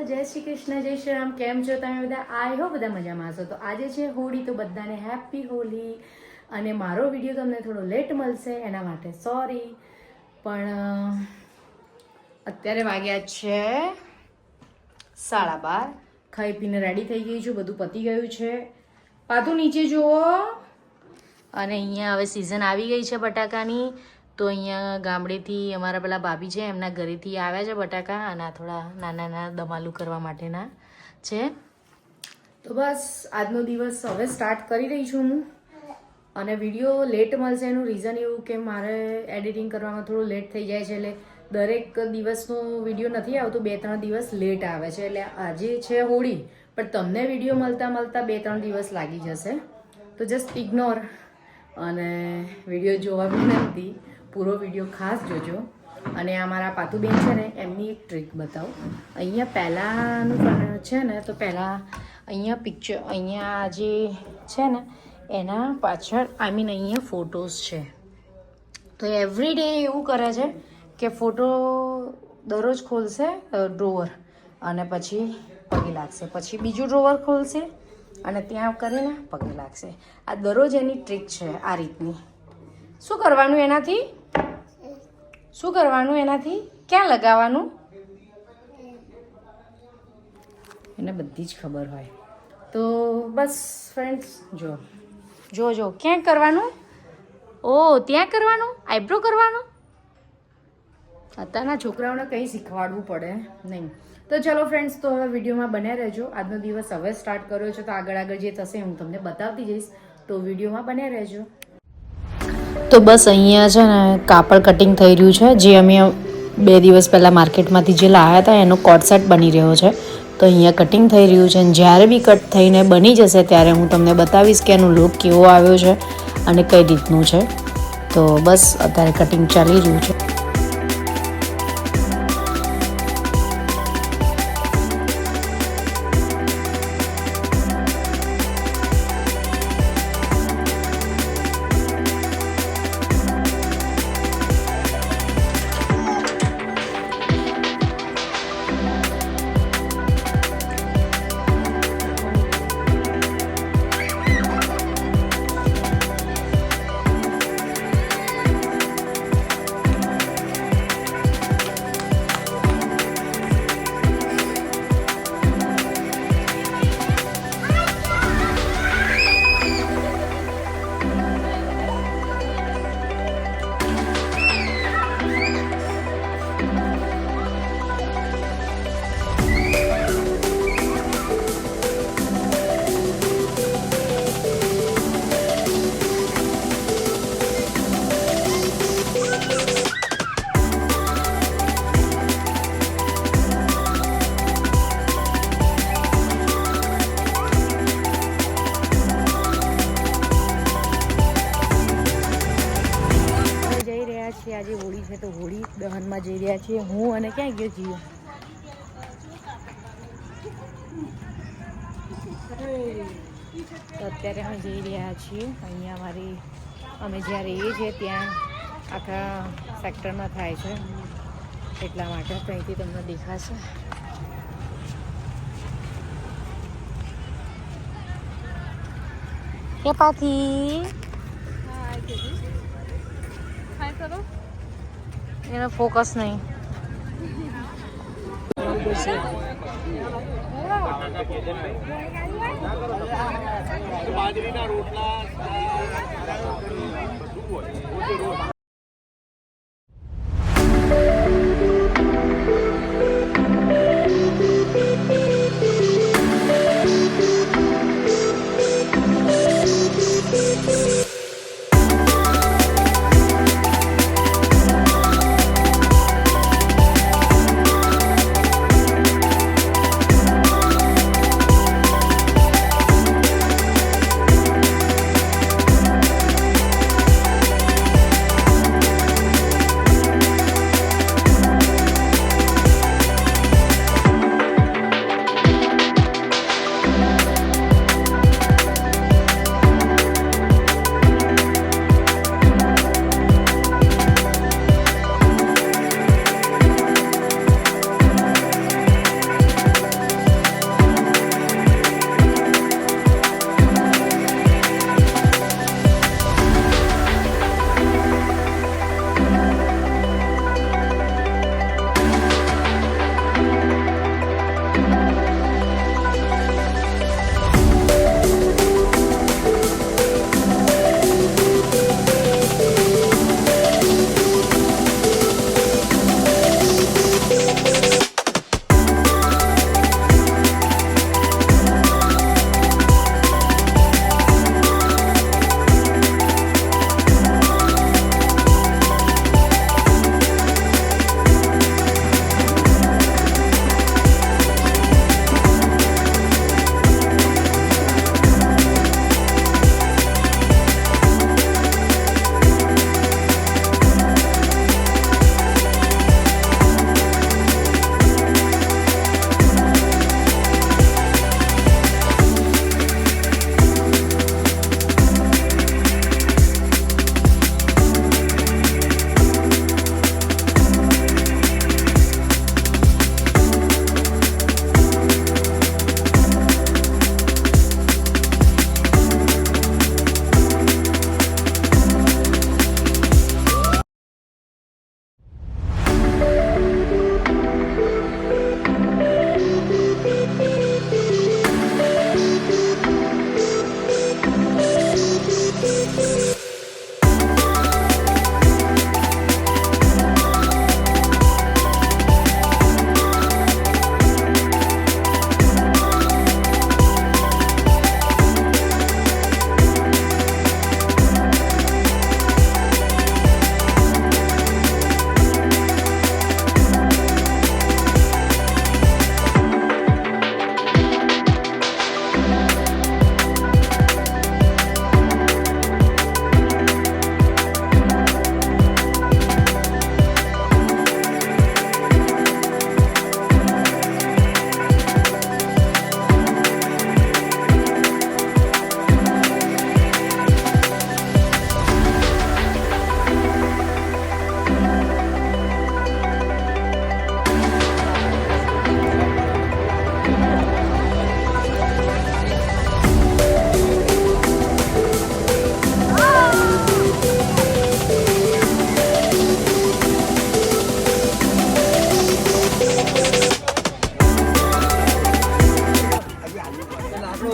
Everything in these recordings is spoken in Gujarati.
જય શ્રી કૃષ્ણ, જય શ્રી રામ. કેમ છો તમે બધા? આઈ હોપ બધા મજામાં હશો. તો આજે છે હોળી, તો બધાને હેપી હોળી. અને મારો વિડીયો તમને થોડો લેટ મળશે એના માટે સોરી, પણ અત્યારે વાગ્યા છે 12:30. ખાઈ પીને રેડી થઈ ગઈ છું, બધું પતી ગયું છે. પાછું નીચે જુઓ. અને અહીંયા હવે સિઝન આવી ગઈ છે બટાકાની. તો અહીંયા ગામડેથી અમારા પેલા ભાભી છે એમના ઘરેથી આવ્યા છે બટાકા, અને આ થોડા નાના નાના દમાલું કરવા માટેના છે. તો બસ આજનો દિવસ હવે સ્ટાર્ટ કરી રહી છું હું. અને વિડીયો લેટ મળશે એનું રીઝન એવું કે મારે એડિટિંગ કરવામાં થોડું લેટ થઈ જાય છે, એટલે દરેક દિવસનો વિડીયો નથી આવતો, 2-3 દિવસ લેટ આવે છે. એટલે આજે છે હોળી, પણ તમને વિડીયો મળતા 2-3 દિવસ લાગી જશે. તો જસ્ટ ઇગ્નોર અને વિડીયો જોવા બી નથી, પૂરો વિડીયો ખાસ જોજો. અને આ મારા પાતુબેન છે ને, એમની એક ટ્રીક બતાવું. અહીંયા પહેલાંનું છે ને, તો પહેલાં અહીંયા પિક્ચર, અહીંયા જે છે ને એના પાછળ અહીંયા ફોટોસ છે. તો એવરી ડે એવું કરે છે કે ફોટો દરરોજ ખોલશે ડ્રોવર, અને પછી પગે લાગશે, પછી બીજું ડ્રોવર ખોલશે અને ત્યાં કરીને પગે લાગશે. આ દરરોજ એની ટ્રીક છે આ રીતની. શું કરવાનું એનાથી? શું કરવાનું એનાથી? ક્યાં લગાવવાનું? એને બધી જ ખબર હોય. તો બસ ફ્રેન્ડ્સ, જો ક્યાં કરવાનું? ઓ ત્યાં કરવાનું, આઈબ્રો કરવાનું. અત્યારના છોકરાઓને કંઈ શીખવાડવું પડે નહીં. તો ચલો ફ્રેન્ડ્સ, તો હવે વિડીયોમાં બન્યા રહેજો. આજનો દિવસ હવે સ્ટાર્ટ કર્યો છે, તો આગળ જે થશે હું તમને બતાવતી જઈશ. તો વિડીયોમાં બન્યા રહેજો. તો બસ અહીંયા છે ને કાપડ કટિંગ થઈ રહ્યું છે, જે અમે 2 દિવસ પહેલાં માર્કેટમાંથી જે લાવ્યા હતા એનો કોટ સેટ બની રહ્યો છે. તો અહીંયા કટિંગ થઈ રહ્યું છે, અને જ્યારે બી કટ થઈને બની જશે ત્યારે હું તમને બતાવીશ કે એનું લુક કેવો આવ્યો છે અને કઈ રીતનું છે. તો બસ અત્યારે કટિંગ ચાલી રહ્યું છે. આજે હોળી છે, તો હોળી દહનમાં જઈ રહ્યા છીએ હું અને ક્યાં ગયો છીએ તો અત્યારે અમે જઈ રહ્યા છીએ અહીંયા અમે જ્યાં રહીએ છીએ ત્યાં આખા સેક્ટરમાં થાય છે, એટલા માટે તો અહીંથી તમને દેખાશે. કે પાથી એનો ફોકસ નહીં. બાજરીના રોટલા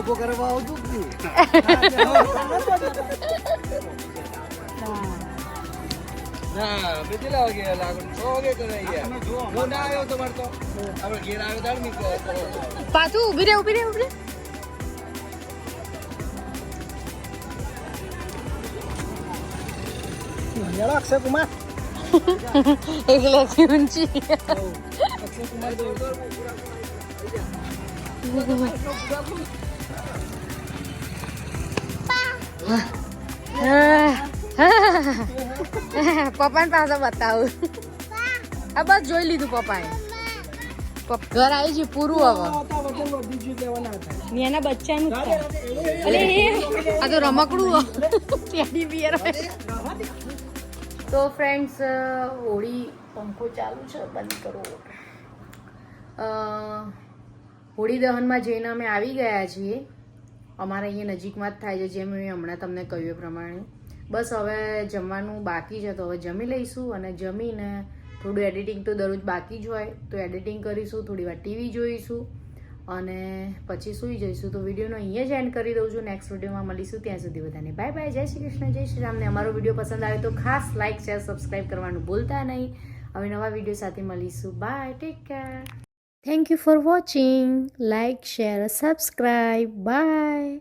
લોકો કરવા આવતું જ નહીં. ના કેટલા વાગે લાગુ 6 વાગે કરે યાર. હું ના આવ્યો તમારે તો આપણે ઘેર આવ્યો તાર મી પાછું ઊભી રહે ઊભી રહે ઊભી રહે. અક્ષય કુમાર એટલે ઊંચી અક્ષય કુમાર તો પપ્પાને પાસે બતાવું. આ બસ જોઈ લીધું પપ્પાએ. ઘર આવી છે પૂરું હવે. એના બચ્ચાનું જ છે. અરે આ તો રમકડું ટેડી બિયર. તો ફ્રેન્ડ્સ હોળી પંખો ચાલુ છે બંધ કરો. હોળી દહનમાં જઈને અમે આવી ગયા છીએ. અમારે અહીંયા નજીકમાં જ થાય છે, જેમ મેં હમણાં તમને કહ્યું એ પ્રમાણે. બસ હવે જમવાનું બાકી છે, તો હવે જમી લઈશું અને જમીને થોડું એડિટિંગ તો દરરોજ બાકી જ હોય, તો એડિટિંગ કરીશું, થોડી વાર ટીવી જોઈશું અને પછી સૂઈ જઈશું. તો વિડીયોનો અહીંયા જ એન્ડ કરી દઉં છું. નેક્સ્ટ વિડીયોમાં મળીશું. ત્યાં સુધી બધાને બાય બાય. જય શ્રી કૃષ્ણ, જય શ્રી રામને. અમારો વિડીયો પસંદ આવે તો ખાસ લાઇક શેર સબસ્ક્રાઈબ કરવાનું ભૂલતા નહીં. હવે નવા વિડીયો સાથે મળીશું. Bye, take care. Thank you for watching. Like share subscribe. By.